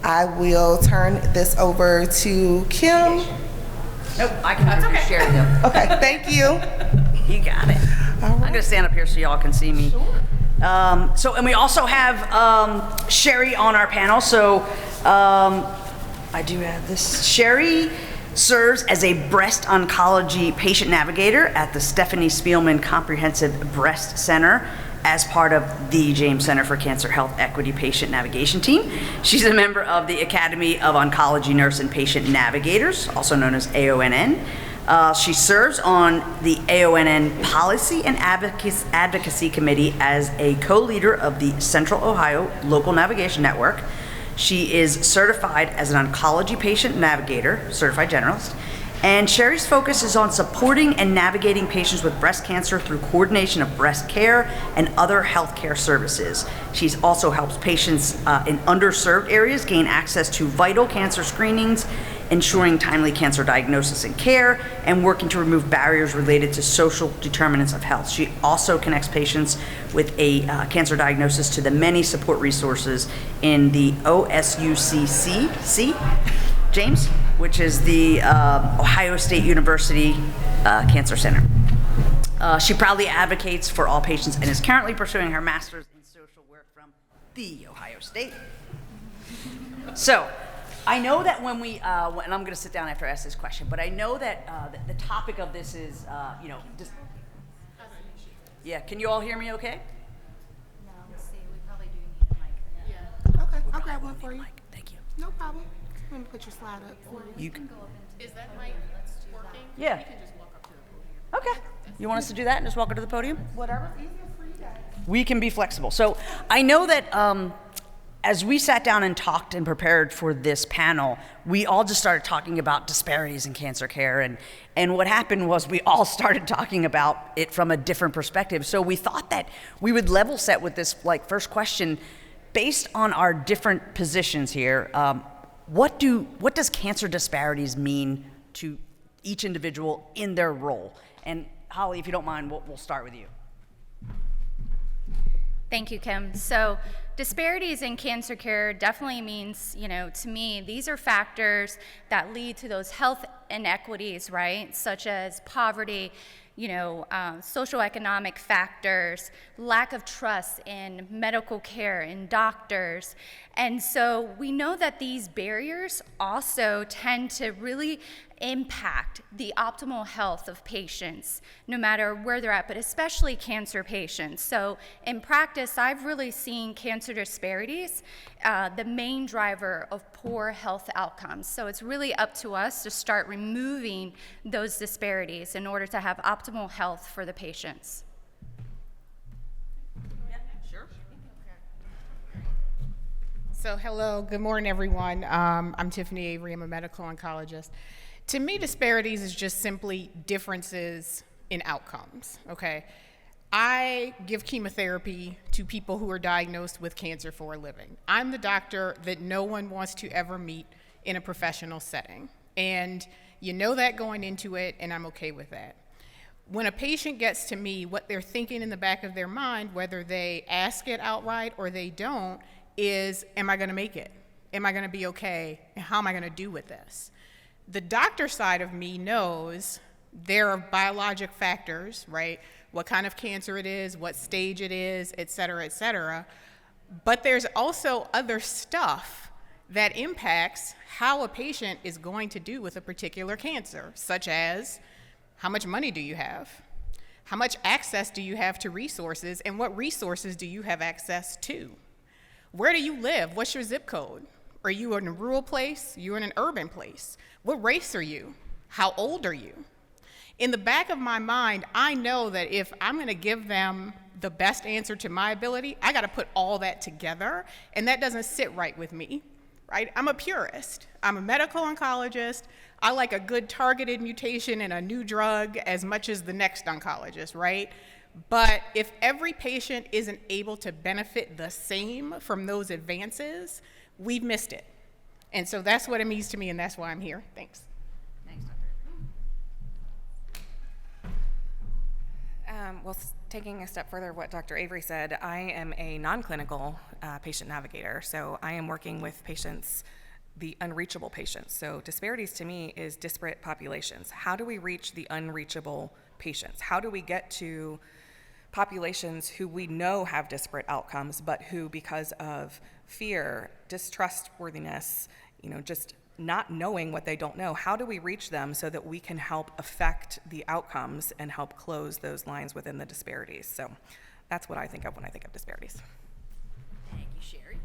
I will turn this over to Kim. Nope, I can share them. Okay, thank you. You got it. All I'm right. gonna stand up here so y'all can see me. And we also have Sherry on our panel. So I do have this. Sherry serves as a breast oncology patient navigator at the Stephanie Spielman Comprehensive Breast Center as part of the James Center for Cancer Health Equity Patient Navigation Team. She's a member of the Academy of Oncology Nurse and Patient Navigators, also known as AONN. She serves on the AONN Policy and Advocacy Committee as a co-leader of the Central Ohio Local Navigation Network. She is certified as an oncology patient navigator, certified generalist, and Sherry's focus is on supporting and navigating patients with breast cancer through coordination of breast care and other healthcare services. She also helps patients in underserved areas gain access to vital cancer screenings, ensuring timely cancer diagnosis and care, and working to remove barriers related to social determinants of health. She also connects patients with a cancer diagnosis to the many support resources in the OSUCC, James, which is the Ohio State University Cancer Center. She proudly advocates for all patients and is currently pursuing her master's in social work from the Ohio State. So, I know that when we, and I'm going to sit down after I ask this question, but I know that the topic of this is, yeah, can you all hear me okay? No, let's see, we probably do need a mic. Yeah. Okay, I'll grab one for you. Thank you. No problem. Let me put your slide up for you. You can Go up into Is that mic working? Yeah. You can just walk up to the podium. Okay. You want us to do that and just walk her to the podium? Whatever's easier for you guys. We can be flexible. So I know that as we sat down and talked and prepared for this panel, we all just started talking about disparities in cancer care. And what happened was we all started talking about it from a different perspective. So we thought that we would level set with this first question based on our different positions here. What does cancer disparities mean to each individual in their role? And Holly, if you don't mind, we'll start with you. Thank you, Kim. So disparities in cancer care definitely means, to me, these are factors that lead to those health inequities, right? Such as poverty, socioeconomic factors, lack of trust in medical care, in doctors. And so we know that these barriers also tend to really impact the optimal health of patients, no matter where they're at, but especially cancer patients. So in practice, I've really seen cancer disparities the main driver of poor health outcomes. So it's really up to us to start removing those disparities in order to have optimal health for the patients. Sure. So hello, good morning everyone. I'm Tiffany Avery, I'm a medical oncologist. To me, disparities is just simply differences in outcomes, okay? I give chemotherapy to people who are diagnosed with cancer for a living. I'm the doctor that no one wants to ever meet in a professional setting. And you know that going into it, and I'm okay with that. When a patient gets to me, what they're thinking in the back of their mind, whether they ask it outright or they don't, is, am I gonna make it? Am I gonna be okay? And how am I gonna do with this? The doctor side of me knows there are biologic factors, right? What kind of cancer it is, what stage it is, et cetera, but there's also other stuff that impacts how a patient is going to do with a particular cancer, such as how much money do you have? How much access do you have to resources, and what resources do you have access to? Where do you live? What's your zip code? Are you in a rural place? You're in an urban place? What race are you? How old are you? In the back of my mind, I know that if I'm gonna give them the best answer to my ability, I gotta put all that together, and that doesn't sit right with me, right? I'm a purist. I'm a medical oncologist. I like a good targeted mutation and a new drug as much as the next oncologist, right? But if every patient isn't able to benefit the same from those advances, we've missed it. And so that's what it means to me, and that's why I'm here. Thanks. Thanks, Taking a step further, what Dr. Avery said, I am a non-clinical patient navigator, so I am working with patients, the unreachable patients. So disparities to me is disparate populations. How do we reach the unreachable patients? How do we get to populations who we know have disparate outcomes, but who, because of fear, distrustworthiness, just not knowing what they don't know, how do we reach them so that we can help affect the outcomes and help close those lines within the disparities? So that's what I think of when I think of disparities. Thank you, Sherry.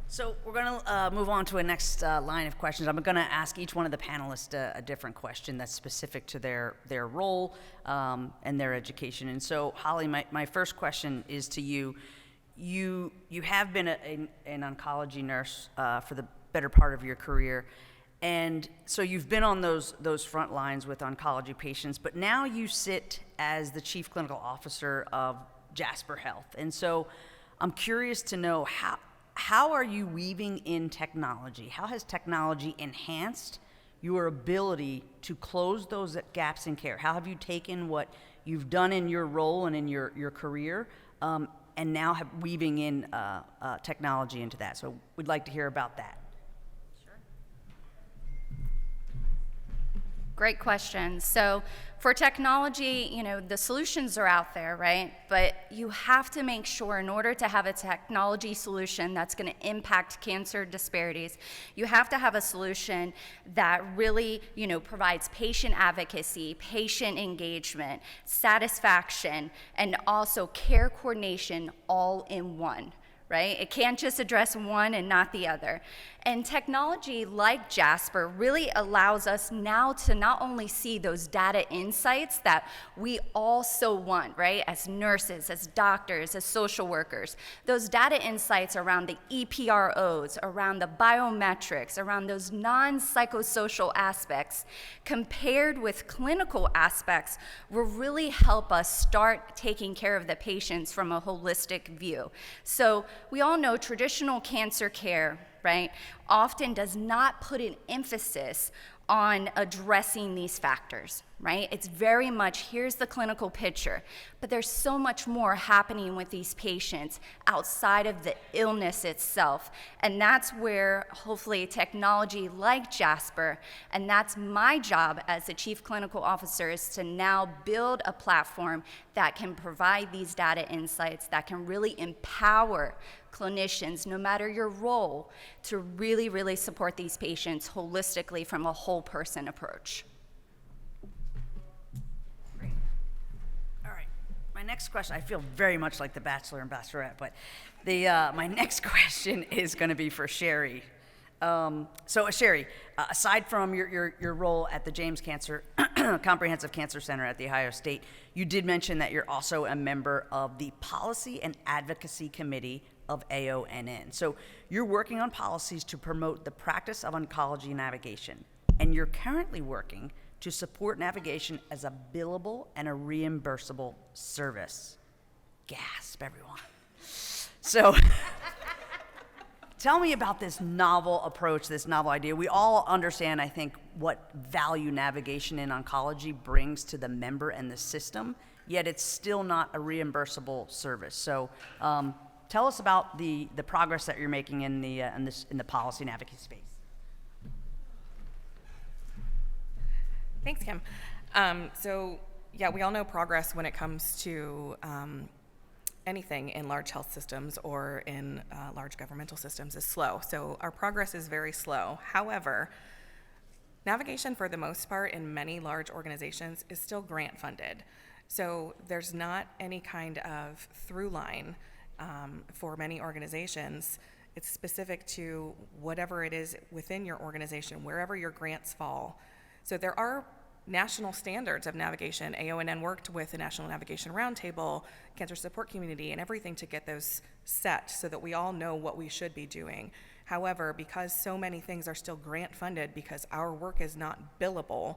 So we're going to move on to a next line of questions. I'm going to ask each one of the panelists a different question that's specific to their role and their education. And so, Holly, my first question is to you. You have been an oncology nurse for the better part of your career, and so you've been on those front lines with oncology patients, but now you sit as the Chief Clinical Officer of Jasper Health. And so I'm curious to know how are you weaving in technology? How has technology enhanced your ability to close those gaps in care? How have you taken what you've done in your role and in your career and now weaving in technology into that? So we'd like to hear about that. Great question. So for technology, the solutions are out there, right? But you have to make sure, in order to have a technology solution that's going to impact cancer disparities, you have to have a solution that really, provides patient advocacy, patient engagement, satisfaction, and also care coordination all in one. Right? It can't just address one and not the other. And technology like Jasper really allows us now to not only see those data insights that we all so want, right? As nurses, as doctors, as social workers, those data insights around the EPROs, around the biometrics, around those non-psychosocial aspects, compared with clinical aspects, will really help us start taking care of the patients from a holistic view. So we all know traditional cancer care, right, often does not put an emphasis on addressing these factors, right? It's very much, here's the clinical picture, but there's so much more happening with these patients outside of the illness itself. And that's where hopefully technology like Jasper, and that's my job as the Chief Clinical Officer, is to now build a platform that can provide these data insights, that can really empower clinicians, no matter your role, to really, really support these patients holistically from a whole person approach. Great. All right. My next question, I feel very much like the Bachelor and Bachelorette, but my next question is going to be for Sherry. So Sherry, aside from your role at the James Cancer Comprehensive Cancer Center at The Ohio State, you did mention that you're also a member of the Policy and Advocacy Committee of AONN. So you're working on policies to promote the practice of oncology navigation, and you're currently working to support navigation as a billable and a reimbursable service. Gasp, everyone. So tell me about this novel approach, this novel idea. We all understand, I think, what value navigation in oncology brings to the member and the system, yet it's still not a reimbursable service. So tell us about the progress that you're making in the policy and advocacy space. Thanks, Kim. We all know progress when it comes to anything in large health systems or in large governmental systems is slow. So our progress is very slow. However, navigation for the most part in many large organizations is still grant funded. So there's not any kind of through line for many organizations. It's specific to whatever it is within your organization, wherever your grants fall. So there are national standards of navigation. AONN worked with the National Navigation Roundtable, Cancer Support Community, and everything to get those set so that we all know what we should be doing. However, because so many things are still grant funded, because our work is not billable,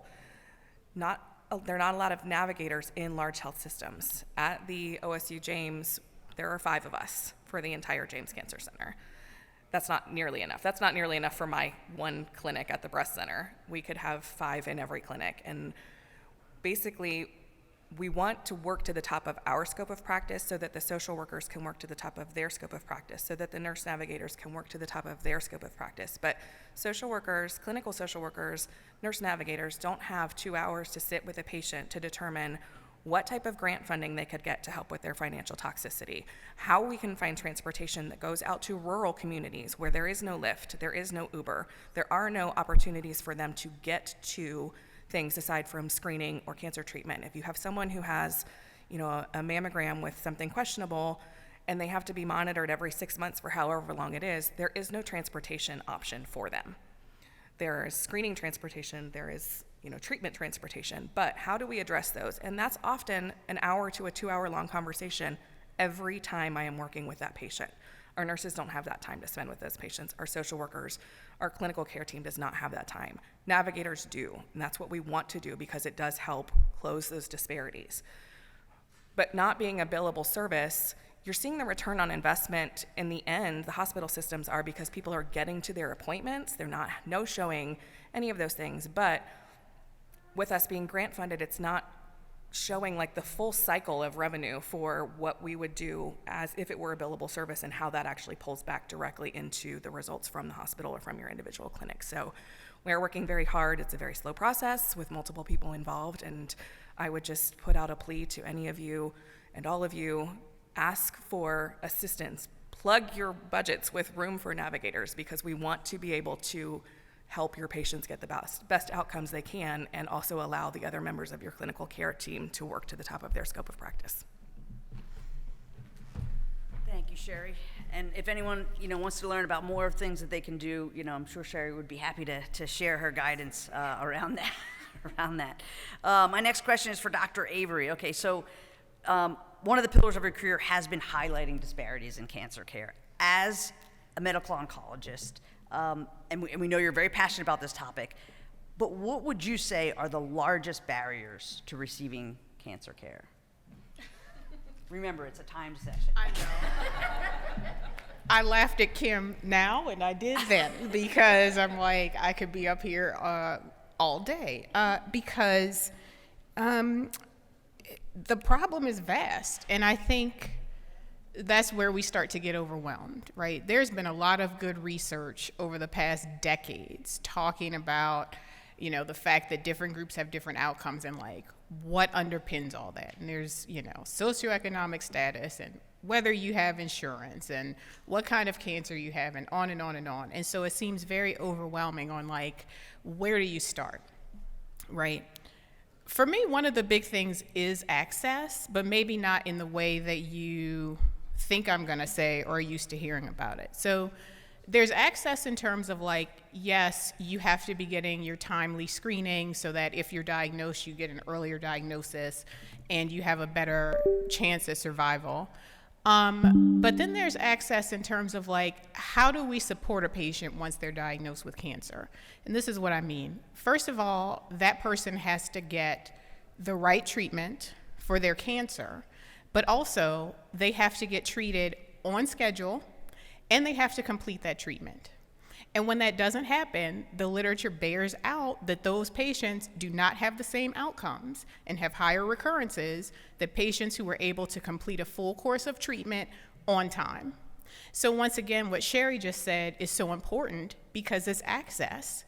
there are not a lot of navigators in large health systems. At the OSU James, there are 5 of us for the entire James Cancer Center. That's not nearly enough. That's not nearly enough for my one clinic at the breast center. We could have 5 in every clinic. And basically, we want to work to the top of our scope of practice so that the social workers can work to the top of their scope of practice, so that the nurse navigators can work to the top of their scope of practice. But social workers, clinical social workers, nurse navigators don't have 2 hours to sit with a patient to determine what type of grant funding they could get to help with their financial toxicity, how we can find transportation that goes out to rural communities where there is no Lyft, there is no Uber, there are no opportunities for them to get to things aside from screening or cancer treatment. If you have someone who has, a mammogram with something questionable and they have to be monitored every 6 months for however long it is, there is no transportation option for them. There is screening transportation, there is treatment transportation, but how do we address those? And that's often an hour to a 2 hour long conversation every time I am working with that patient. Our nurses don't have that time to spend with those patients. Our social workers, our clinical care team does not have that time. Navigators do, and that's what we want to do because it does help close those disparities. But not being a billable service, you're seeing the return on investment in the end, the hospital systems are, because people are getting to their appointments, they're not no-showing any of those things, but with us being grant funded, it's not showing like the full cycle of revenue for what we would do as if it were a billable service and how that actually pulls back directly into the results from the hospital or from your individual clinic. So we're working very hard. It's a very slow process with multiple people involved, and I would just put out a plea to any of you and all of you, ask for assistance. Plug your budgets with room for navigators because we want to be able to help your patients get the best outcomes they can, and also allow the other members of your clinical care team to work to the top of their scope of practice. Thank you, Sherry. And if anyone, wants to learn about more things that they can do, I'm sure Sherry would be happy to share her guidance around that. My next question is for Dr. Avery. Okay, so one of the pillars of your career has been highlighting disparities in cancer care. As a medical oncologist, and we know you're very passionate about this topic, but what would you say are the largest barriers to receiving cancer care? Remember, it's a timed session. I know. I laughed at Kim now, and I did then, because I'm like, I could be up here all day, because the problem is vast, and I think that's where we start to get overwhelmed, right? There's been a lot of good research over the past decades talking about, the fact that different groups have different outcomes and like what underpins all that. And there's, socioeconomic status and whether you have insurance and what kind of cancer you have and on and on and on. And so it seems very overwhelming on like, where do you start, right? For me, one of the big things is access, but maybe not in the way that you think I'm gonna say or are used to hearing about it. So there's access in terms of like, yes, you have to be getting your timely screening so that if you're diagnosed, you get an earlier diagnosis and you have a better chance at survival. But then there's access in terms of like, how do we support a patient once they're diagnosed with cancer? And this is what I mean. First of all, that person has to get the right treatment for their cancer, but also they have to get treated on schedule and they have to complete that treatment. And when that doesn't happen, the literature bears out that those patients do not have the same outcomes and have higher recurrences than patients who were able to complete a full course of treatment on time. So once again, what Sherry just said is so important because it's access.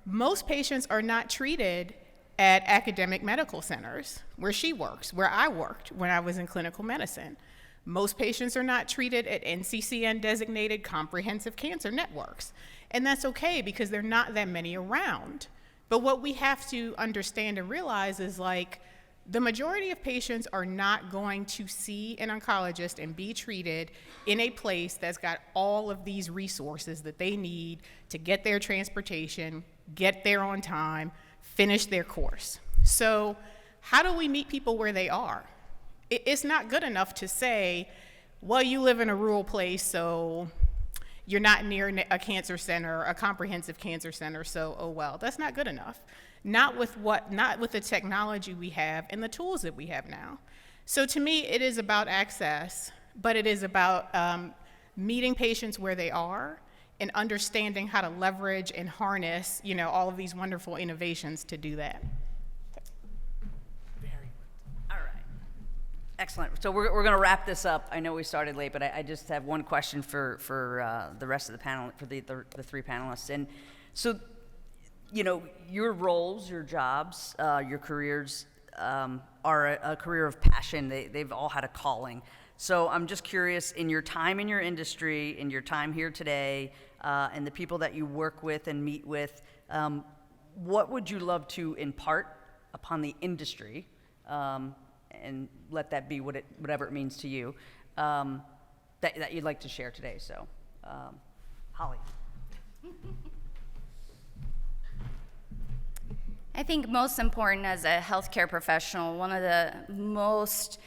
Most patients are not treated at academic medical centers where she works, where I worked when I was in clinical medicine. Most patients are not treated at NCCN designated comprehensive cancer networks. And that's okay because there are not that many around. But what we have to understand and realize is like the majority of patients are not going to see an oncologist and be treated in a place that's got all of these resources that they need to get their transportation, get there on time, finish their course. So how do we meet people where they are? It's not good enough to say, well, you live in a rural place, so you're not near a cancer center, a comprehensive cancer center, so oh well. That's not good enough. Not with the technology we have and the tools that we have now. So to me, it is about access, but it is about meeting patients where they are and understanding how to leverage and harness, all of these wonderful innovations to do that. All right. Excellent. So we're going to wrap this up. I know we started late, but I just have one question for the rest of the panel, for the three panelists. And so, you know, your roles, your jobs, your careers are a career of passion. They've all had a calling. So I'm just curious, in your time in your industry, in your time here today, and the people that you work with and meet with, what would you love to impart upon the industry? And let that be whatever it means to you, that you'd like to share today. So, Holly. I think most important as a healthcare professional, one of the most,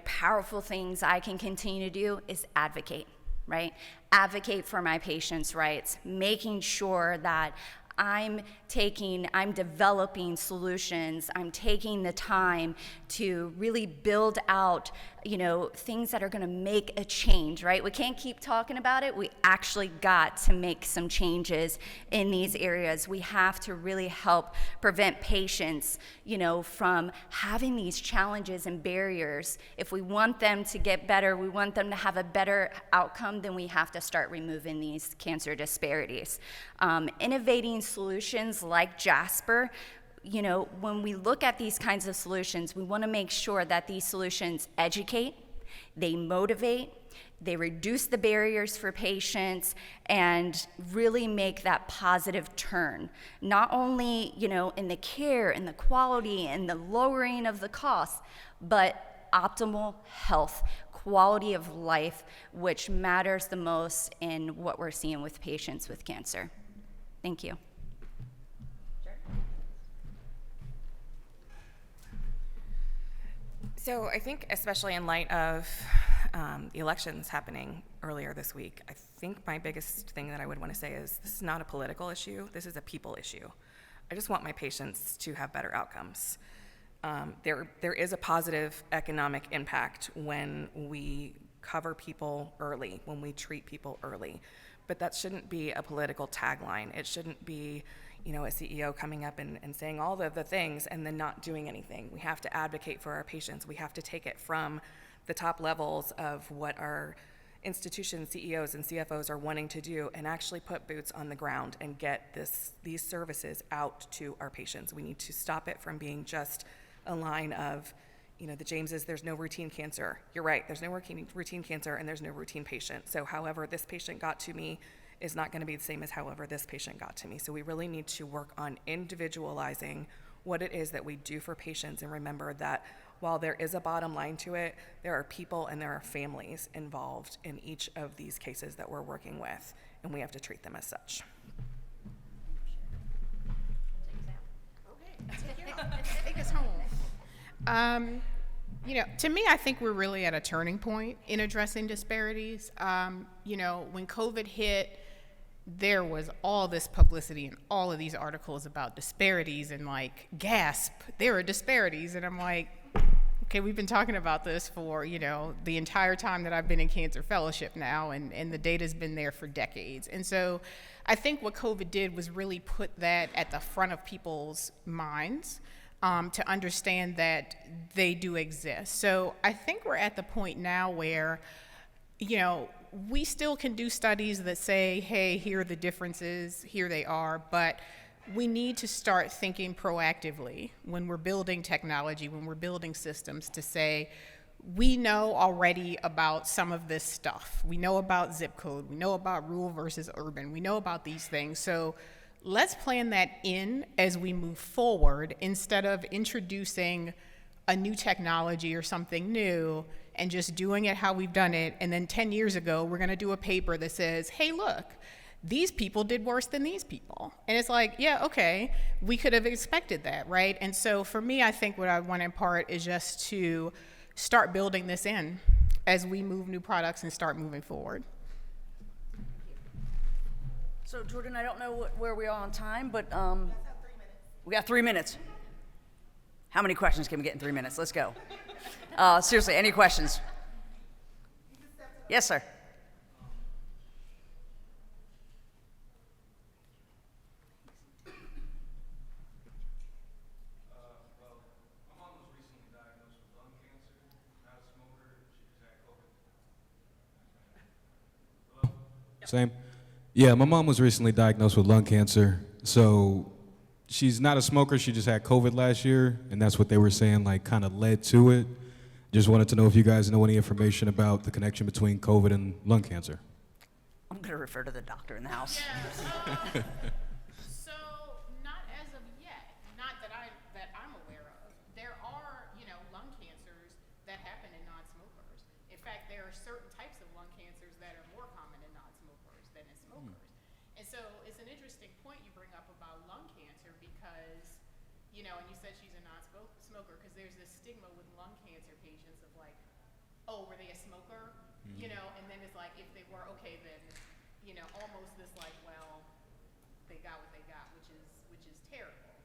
powerful things I can continue to do is advocate, right? Advocate for my patients' rights, making sure that I'm developing solutions. I'm taking the time to really build out, things that are going to make a change, right? We can't keep talking about it. We actually got to make some changes in these areas. We have to really help prevent patients, from having these challenges and barriers. If we want them to get better, we want them to have a better outcome, then we have to start removing these cancer disparities. Innovating solutions like Jasper, when we look at these kinds of solutions, we want to make sure that these solutions educate, they motivate, they reduce the barriers for patients, and really make that positive turn. Not only, in the care and the quality and the lowering of the costs, but optimal health, quality of life, which matters the most in what we're seeing with patients with cancer. Thank you. So I think, especially in light of the elections happening earlier this week, I think my biggest thing that I would want to say is this is not a political issue. This is a people issue. I just want my patients to have better outcomes. There is a positive economic impact when we cover people early, when we treat people early. But that shouldn't be a political tagline. It shouldn't be, a CEO coming up and saying all the things and then not doing anything. We have to advocate for our patients. We have to take it from the top levels of what our institution CEOs and CFOs are wanting to do and actually put boots on the ground and get these services out to our patients. We need to stop it from being just a line of, the Jameses, there's no routine cancer. You're right, there's no routine cancer and there's no routine patient. So however this patient got to me is not going to be the same as however this patient got to me. So we really need to work on individualizing what it is that we do for patients and remember that while there is a bottom line to it, there are people and there are families involved in each of these cases that we're working with, and we have to treat them as such. Take us home. To me, I think we're really at a turning point in addressing disparities. When COVID hit, there was all this publicity and all of these articles about disparities and gasp, there are disparities. And I'm like, okay, we've been talking about this for, the entire time that I've been in Cancer Fellowship now, and the data's been there for decades. And so I think what COVID did was really put that at the front of people's minds, to understand that they do exist. So I think we're at the point now where, we still can do studies that say, hey, here are the differences, here they are, but we need to start thinking proactively when we're building technology, when we're building systems, to say, we know already about some of this stuff. We know about zip code, we know about rural versus urban, we know about these things. So let's plan that in as we move forward instead of introducing a new technology or something new and just doing it how we've done it. And then 10 years ago, we're going to do a paper that says, hey, look, these people did worse than these people. And it's like, yeah, okay, we could have expected that, right? And so for me, I think what I want to impart is just to start building this in as we move new products and start moving forward. So Jordan, I don't know where we are on time, but we got 3 minutes. How many questions can we get in 3 minutes? Let's go. Seriously, any questions? Yes, sir. Well, my mom was recently diagnosed with lung cancer. Same? Yeah, my mom was recently diagnosed with lung cancer. So she's not a smoker, she just had COVID last year, and that's what they were saying, like, kind of led to it. Just wanted to know if you guys know any information about the connection between COVID and lung cancer. I'm going to refer to the doctor in the house. So not as of yet, not that I'm aware of. There are, lung cancers that happen in non-smokers. In fact, there are certain types of lung cancers that are more common in non-smokers than in smokers. And so it's an interesting point you bring up about lung cancer because, and you said she's a non-smoker because there's this stigma with lung cancer patients of like, oh, were they a smoker? And then it's like, if they were, okay, then, almost this like, well, they got what they got, which is terrible.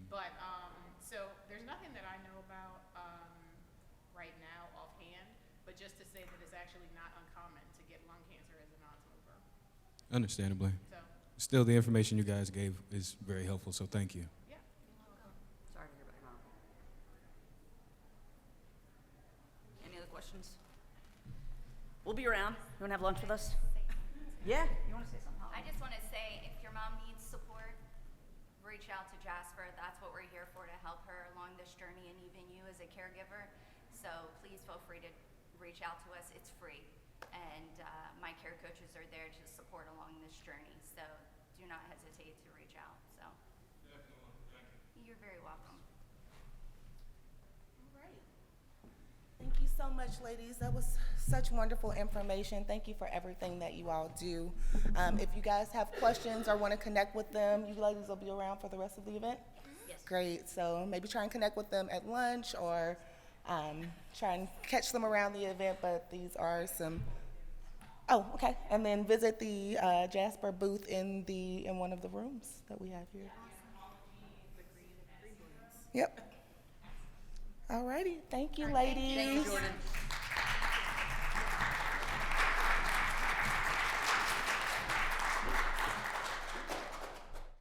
But, so there's nothing that I know about right now offhand, but just to say that it's actually not uncommon to get lung cancer as a non-smoker. Understandably. So, Still, the information you guys gave is very helpful, so thank you. yeah. Sorry to hear about your mom. Any other questions? We'll be around. You want to have lunch with us? Yeah. You want to say something? I just want to say, if your mom needs support, reach out to Jasper. That's what we're here for, to help her along this journey, and even you as a caregiver. So please feel free to reach out to us. It's free. And my care coaches are there to support along this journey. So do not hesitate to reach out. So Definitely. Thank you. you're very welcome. All right. Thank you so much, ladies. That was such wonderful information. Thank you for everything that you all do. If you guys have questions or want to connect with them, you ladies will be around for the rest of the event? Yes. Great. So maybe try and connect with them at lunch or try and catch them around the event, but these are some. Oh, okay. And then visit the Jasper booth in one of the rooms that we have here. Yep. All righty. Thank you, ladies. Thank you, Jordan.